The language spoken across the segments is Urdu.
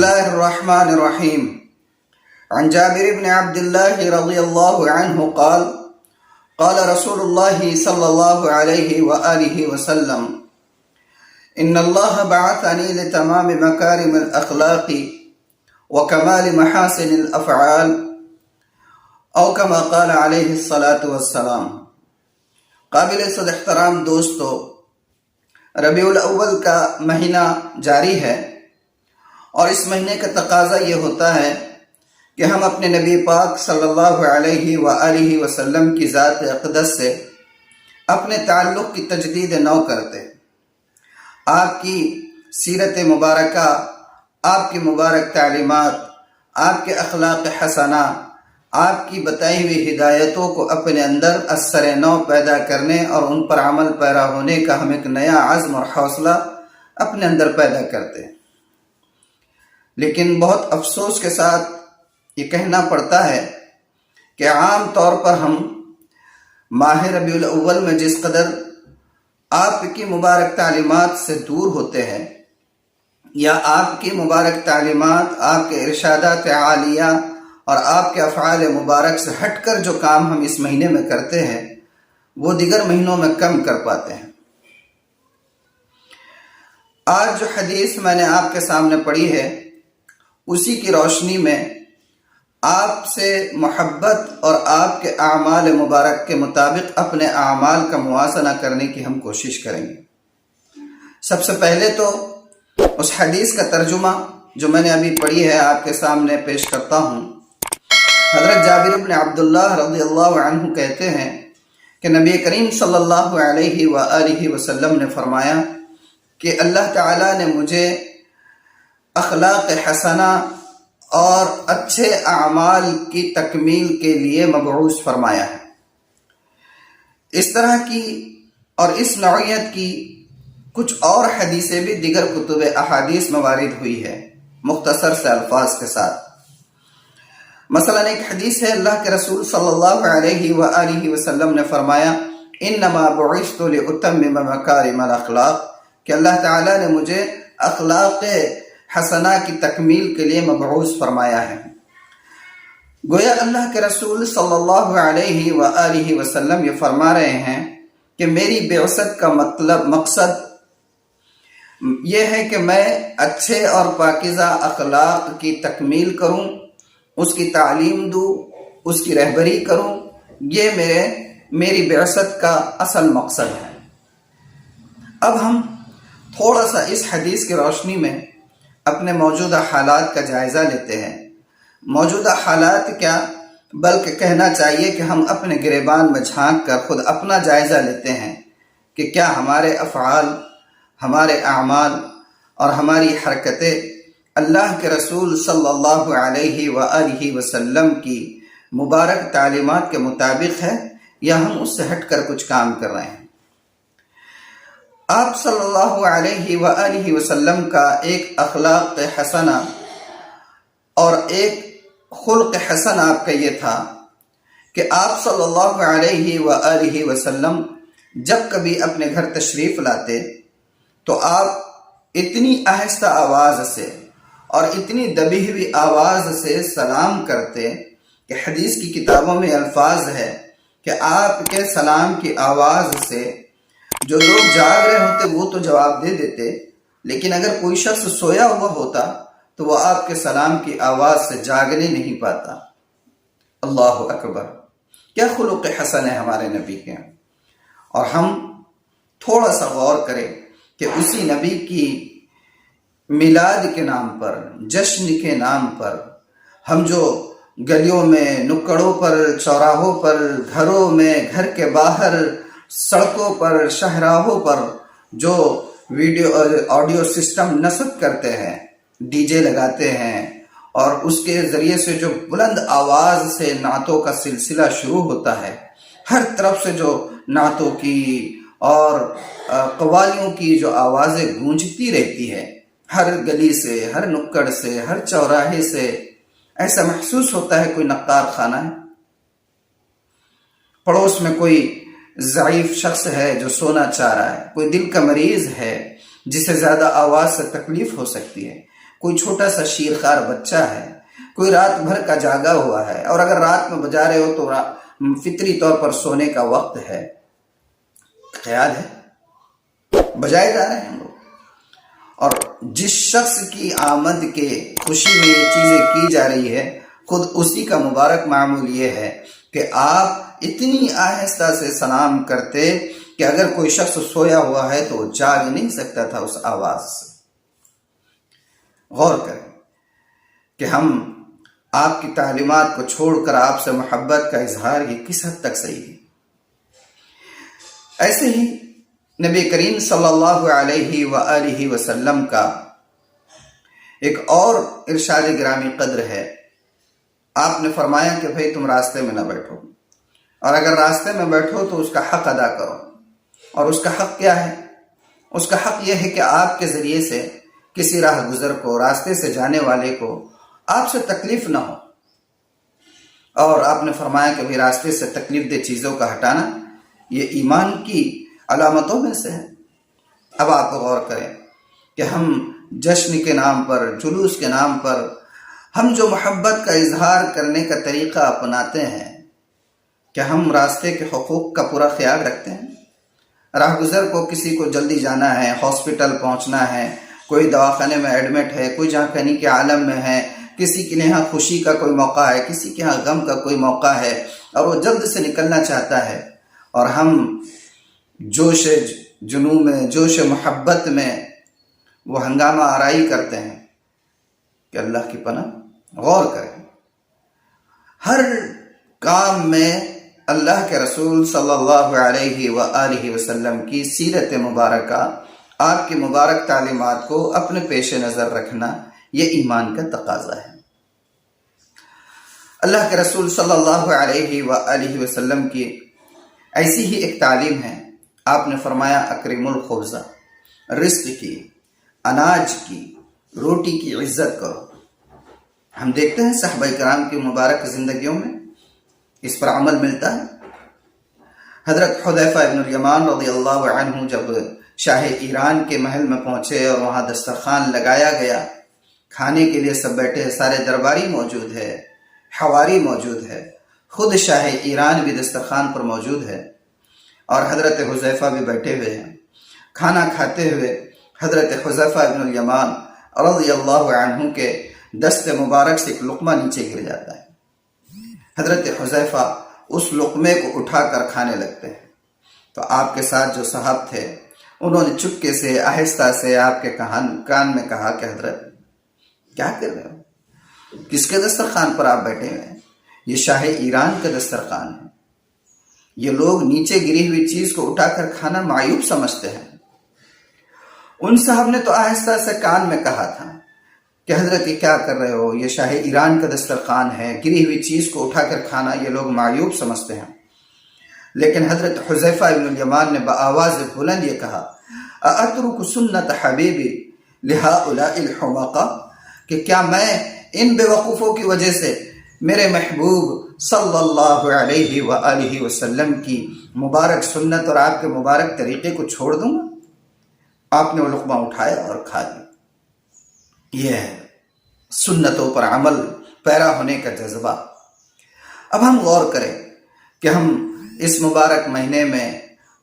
الله الرحمن الرحيم. عن جابر بن عبد الله رضي الله عنه قال قال رسول الله صلى الله عليه وآله وسلم إن الله بعثني لتمام مكارم الأخلاق وكمال محاسن الأفعال او كما قال عليه الصلاة والسلام. قابل صد احترام دوستو، ربیع الاول کا مہینہ جاری ہے اور اس مہینے کا تقاضا یہ ہوتا ہے کہ ہم اپنے نبی پاک صلی اللہ علیہ وآلہ وسلم کی ذات اقدس سے اپنے تعلق کی تجدید نو کرتے، آپ کی سیرت مبارکہ، آپ کی مبارک تعلیمات، آپ کے اخلاق حسنہ، آپ کی بتائی ہوئی ہدایتوں کو اپنے اندر اثر نو پیدا کرنے اور ان پر عمل پیرا ہونے کا ہم ایک نیا عزم اور حوصلہ اپنے اندر پیدا کرتے ہیں۔ لیکن بہت افسوس کے ساتھ یہ کہنا پڑتا ہے کہ عام طور پر ہم ماہ ربیع الاول میں جس قدر آپ کی مبارک تعلیمات سے دور ہوتے ہیں یا آپ کی مبارک تعلیمات، آپ کے ارشادات عالیہ اور آپ کے افعال مبارک سے ہٹ کر جو کام ہم اس مہینے میں کرتے ہیں وہ دیگر مہینوں میں کم کر پاتے ہیں۔ آج جو حدیث میں نے آپ کے سامنے پڑھی ہے اسی کی روشنی میں آپ سے محبت اور آپ کے اعمال مبارک کے مطابق اپنے اعمال کا موازنہ کرنے کی ہم کوشش کریں گے۔ سب سے پہلے تو اس حدیث کا ترجمہ جو میں نے ابھی پڑھی ہے آپ کے سامنے پیش کرتا ہوں۔ حضرت جابر بن عبداللہ رضی اللہ عنہ کہتے ہیں کہ نبی کریم صلی اللہ علیہ وآلہ وسلم نے فرمایا کہ اللہ تعالیٰ نے مجھے اخلاق حسنہ اور اچھے اعمال کی تکمیل کے لیے مبعوث فرمایا ہے۔ اس طرح کی اور اس نوعیت کی کچھ اور حدیثیں بھی دیگر کتب احادیث میں وارد ہوئی ہے مختصر سے الفاظ کے ساتھ۔ مثلا ایک حدیث ہے، اللہ کے رسول صلی اللہ علیہ وآلہ وسلم نے فرمایا انما بعثت لاتمم مکارم الاخلاق، کہ اللہ تعالیٰ نے مجھے اخلاق حسنہ کی تکمیل کے لیے مبعوث فرمایا ہے۔ گویا اللہ کے رسول صلی اللہ علیہ وآلہ وسلم یہ فرما رہے ہیں کہ میری بعثت کا مقصد یہ ہے کہ میں اچھے اور پاکیزہ اخلاق کی تکمیل کروں، اس کی تعلیم دوں، اس کی رہبری کروں۔ یہ میری بعثت کا اصل مقصد ہے۔ اب ہم تھوڑا سا اس حدیث کی روشنی میں اپنے موجودہ حالات کا جائزہ لیتے ہیں۔ موجودہ حالات کیا بلکہ کہنا چاہیے کہ ہم اپنے گریبان میں جھانک کر خود اپنا جائزہ لیتے ہیں کہ کیا ہمارے افعال، ہمارے اعمال اور ہماری حرکتیں اللہ کے رسول صلی اللہ علیہ وآلہ وسلم کی مبارک تعلیمات کے مطابق ہے یا ہم اس سے ہٹ کر کچھ کام کر رہے ہیں۔ آپ صلی اللہ علیہ وآلہ وسلم کا ایک اخلاق حسنہ اور ایک خلق حسن آپ کا یہ تھا کہ آپ صلی اللہ علیہ وآلہ وسلم جب کبھی اپنے گھر تشریف لاتے تو آپ اتنی آہستہ آواز سے اور اتنی دبی ہوئی آواز سے سلام کرتے کہ حدیث کی کتابوں میں الفاظ ہے کہ آپ کے سلام کی آواز سے جو لوگ جاگ رہے ہوتے وہ تو جواب دے دیتے، لیکن اگر کوئی شخص سویا ہوا ہوتا تو وہ آپ کے سلام کی آواز سے جاگنے نہیں پاتا۔ اللہ اکبر، کیا خلق حسن ہے ہمارے نبی کے۔ اور ہم تھوڑا سا غور کریں کہ اسی نبی کی میلاد کے نام پر، جشن کے نام پر ہم جو گلیوں میں، نکڑوں پر، چوراہوں پر، گھروں میں، گھر کے باہر، سڑکوں پر، شاہراہوں پر جو ویڈیو آڈیو سسٹم نصب کرتے ہیں، ڈی جے لگاتے ہیں اور اس کے ذریعے سے جو بلند آواز سے نعتوں کا سلسلہ شروع ہوتا ہے، ہر طرف سے جو نعتوں کی اور قوالیوں کی جو آوازیں گونجتی رہتی ہے، ہر گلی سے، ہر نکڑ سے، ہر چوراہے سے ایسا محسوس ہوتا ہے کوئی نقار خانہ ہے۔ پڑوس میں کوئی ضعیف شخص ہے جو سونا چاہ رہا ہے، کوئی دل کا مریض ہے جسے زیادہ آواز سے تکلیف ہو سکتی ہے، کوئی چھوٹا سا شیرخوار بچہ ہے، کوئی رات بھر کا جاگا ہوا ہے، اور اگر رات میں بجا رہے ہو تو فطری طور پر سونے کا وقت ہے، خیال ہے بجائے جا رہے ہیں لوگ۔ اور جس شخص کی آمد کے خوشی میں یہ چیزیں کی جا رہی ہے، خود اسی کا مبارک معمول یہ ہے کہ آپ اتنی آہستہ سے سلام کرتے کہ اگر کوئی شخص سویا ہوا ہے تو وہ جاگ نہیں سکتا تھا اس آواز سے۔ غور کریں کہ ہم آپ کی تعلیمات کو چھوڑ کر آپ سے محبت کا اظہار یہ کس حد تک صحیح ہے۔ ایسے ہی نبی کریم صلی اللہ علیہ وآلہ وسلم کا ایک اور ارشاد گرامی قدر ہے۔ آپ نے فرمایا کہ بھئی تم راستے میں نہ بیٹھو، اور اگر راستے میں بیٹھو تو اس کا حق ادا کرو۔ اور اس کا حق کیا ہے؟ اس کا حق یہ ہے کہ آپ کے ذریعے سے کسی راہ گزر کو، راستے سے جانے والے کو آپ سے تکلیف نہ ہو۔ اور آپ نے فرمایا کہ بھئی راستے سے تکلیف دہ چیزوں کا ہٹانا یہ ایمان کی علامتوں میں سے ہے۔ اب آپ غور کریں کہ ہم جشن کے نام پر، جلوس کے نام پر ہم جو محبت کا اظہار کرنے کا طریقہ اپناتے ہیں، کیا ہم راستے کے حقوق کا پورا خیال رکھتے ہیں؟ راہ گزر کو کسی کو جلدی جانا ہے، ہاسپٹل پہنچنا ہے، کوئی دواخانے میں ایڈمٹ ہے، کوئی جہاں کہیں کے عالم میں ہے، کسی کے یہاں خوشی کا کوئی موقع ہے، کسی کے یہاں غم کا کوئی موقع ہے، اور وہ جلد سے نکلنا چاہتا ہے، اور ہم جوش جنوں میں، جوش محبت میں وہ ہنگامہ آرائی کرتے ہیں کہ اللہ کی پناہ غور کریں۔ ہر کام میں اللہ کے رسول صلی اللہ علیہ وآلہ وسلم کی سیرت مبارکہ، آپ کی مبارک تعلیمات کو اپنے پیش نظر رکھنا یہ ایمان کا تقاضا ہے۔ اللہ کے رسول صلی اللہ علیہ وآلہ وسلم کی ایسی ہی ایک تعلیم ہے۔ آپ نے فرمایا اکرم الخبزہ، رزق کی، اناج کی، روٹی کی عزت کرو۔ ہم دیکھتے ہیں صحابہ کرام کی مبارک زندگیوں میں اس پر عمل ملتا ہے۔ حضرت حذیفہ ابن الیمان رضی اللہ عنہ جب شاہ ایران کے محل میں پہنچے اور وہاں دسترخوان لگایا گیا، کھانے کے لیے سب بیٹھے ہیں، سارے درباری موجود ہے، حواری موجود ہے، خود شاہ ایران بھی دسترخوان پر موجود ہے، اور حضرت حذیفہ بھی بیٹھے ہوئے ہیں۔ کھانا کھاتے ہوئے حضرت حذیفہ ابن الیمان رضی اللہ عنہ کے دست مبارک سے ایک لقمہ نیچے گر جاتا ہے۔ حضرت حذیفہ اس لقمے کو اٹھا کر کھانے لگتے ہیں، تو آپ کے ساتھ جو صحابہ تھے انہوں نے چپکے سے، آہستہ سے آپ کے کان میں کہا کہ حضرت کیا کر رہے ہو؟ کس کے دسترخوان پر آپ بیٹھے ہوئے ہیں؟ یہ شاہ ایران کا دسترخوان ہے۔ یہ لوگ نیچے گری ہوئی چیز کو اٹھا کر کھانا معیوب سمجھتے ہیں۔ ان صاحب نے تو آہستہ سے کان میں کہا تھا کہ حضرت یہ کیا کر رہے ہو؟ یہ شاہ ایران کا دسترخوان ہے، گری ہوئی چیز کو اٹھا کر کھانا یہ لوگ معیوب سمجھتے ہیں۔ لیکن حضرت حذیفہ ابن الیمان نے بآواز بلند یہ کہا، اَأَتْرُكُ سُنَّةَ حَبِيبِ لِهَؤُلَاءِ الْحُمَقَاءِ، کہ کیا میں ان بے وقوفوں کی وجہ سے میرے محبوب صلی اللہ علیہ وآلہ وسلم کی مبارک سنت اور آپ کے مبارک طریقے کو چھوڑ دوں گا؟ آپ نے وہ لقمہ اٹھایا اور کھا لیا۔ یہ ہے سنتوں پر عمل پیرا ہونے کا جذبہ۔ اب ہم غور کریں کہ ہم اس مبارک مہینے میں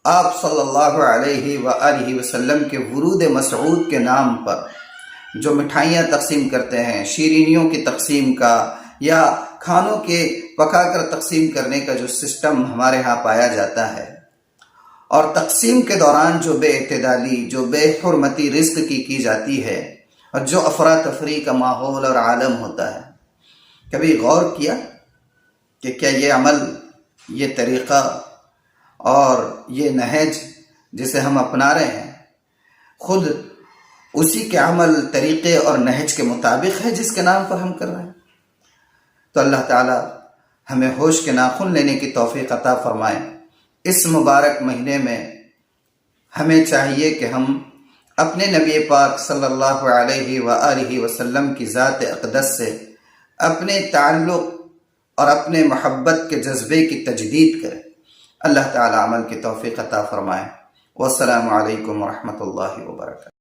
آپ صلی اللہ علیہ وآلہ وسلم کے ورود مسعود کے نام پر جو مٹھائیاں تقسیم کرتے ہیں، شیرینیوں کی تقسیم کا یا کھانوں کے پکا کر تقسیم کرنے کا جو سسٹم ہمارے ہاں پایا جاتا ہے، اور تقسیم کے دوران جو بے اعتدالی، جو بے حرمتی رزق کی جاتی ہے، اور جو افراتفری کا ماحول اور عالم ہوتا ہے، کبھی غور کیا کہ کیا یہ عمل، یہ طریقہ اور یہ نہج جسے ہم اپنا رہے ہیں خود اسی کے عمل، طریقے اور نہج کے مطابق ہے جس کے نام پر ہم کر رہے ہیں؟ تو اللہ تعالی ہمیں ہوش کے ناخن لینے کی توفیق عطا فرمائے۔ اس مبارک مہینے میں ہمیں چاہیے کہ ہم اپنے نبی پاک صلی اللہ علیہ وآلہ وسلم کی ذات اقدس سے اپنے تعلق اور اپنے محبت کے جذبے کی تجدید کریں۔ اللہ تعالی عمل کی توفیق عطا فرمائے۔ والسلام علیکم ورحمۃ اللہ وبرکاتہ۔